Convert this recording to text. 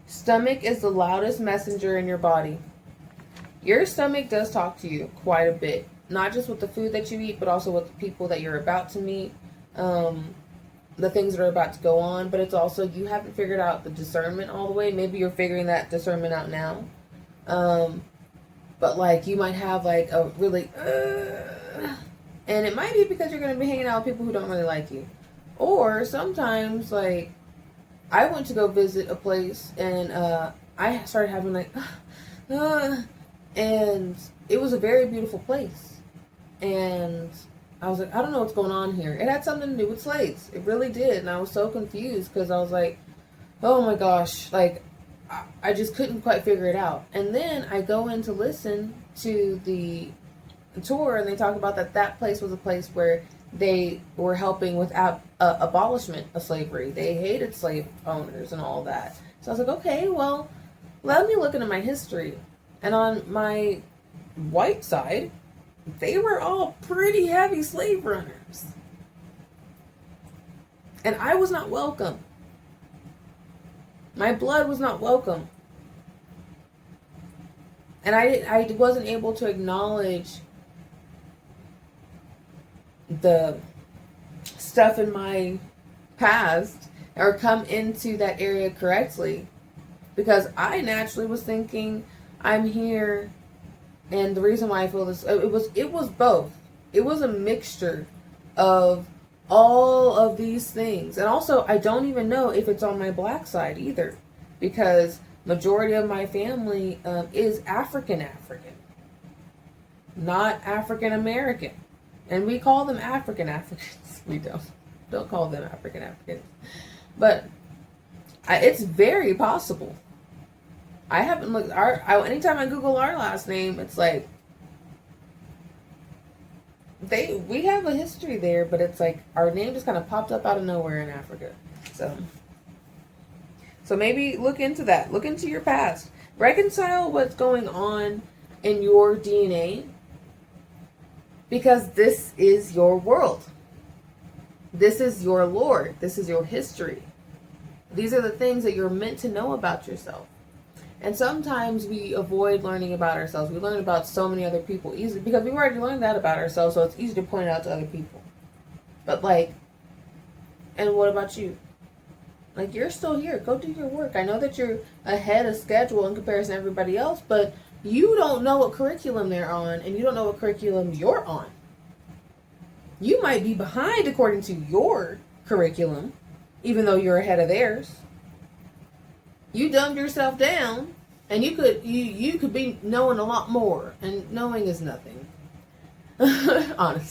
Stomach is the loudest messenger in your body. Your stomach does talk to you quite a bit. Not just with the food that you eat, but also with the people that you're about to meet. The things that are about to go on. But it's also, you haven't figured out the discernment all the way. Maybe you're figuring that discernment out now. But like, you might have like a really... and it might be because you're going to be hanging out with people who don't really like you. Or sometimes, like, I went to go visit a place and I started having like... and it was a very beautiful place. And I was like, I don't know what's going on here. It had something to do with slaves. It really did. And I was so confused because I was like, oh my gosh, like, I just couldn't quite figure it out. And then I go in to listen to the tour, and they talk about that place was a place where they were helping with abolishment of slavery. They hated slave owners and all that. So I was like, okay, well, let me look into my history. And on my white side, they were all pretty heavy slave runners. And I was not welcome. My blood was not welcome. And I wasn't able to acknowledge the stuff in my past or come into that area correctly, because I naturally was thinking, I'm here. And the reason why I feel this, it was both. It was a mixture of all of these things. And also, I don't even know if it's on my black side either, because majority of my family is African, not African American. And we call them African Africans. We don't call them African Africans. But it's very possible. I haven't looked. Anytime I Google our last name, it's like we have a history there, but it's like our name just kind of popped up out of nowhere in Africa. So maybe look into that. Look into your past. Reconcile what's going on in your DNA, because this is your world. This is your lore. This is your history. These are the things that you're meant to know about yourself. And sometimes we avoid learning about ourselves. We learn about so many other people easily because we've already learned that about ourselves, so it's easy to point it out to other people. But like, and what about you? Like, you're still here. Go do your work. I know that you're ahead of schedule in comparison to everybody else, but you don't know what curriculum they're on, and you don't know what curriculum you're on. You might be behind according to your curriculum, even though you're ahead of theirs. You dumbed yourself down, and you could be knowing a lot more, and knowing is nothing. Honestly.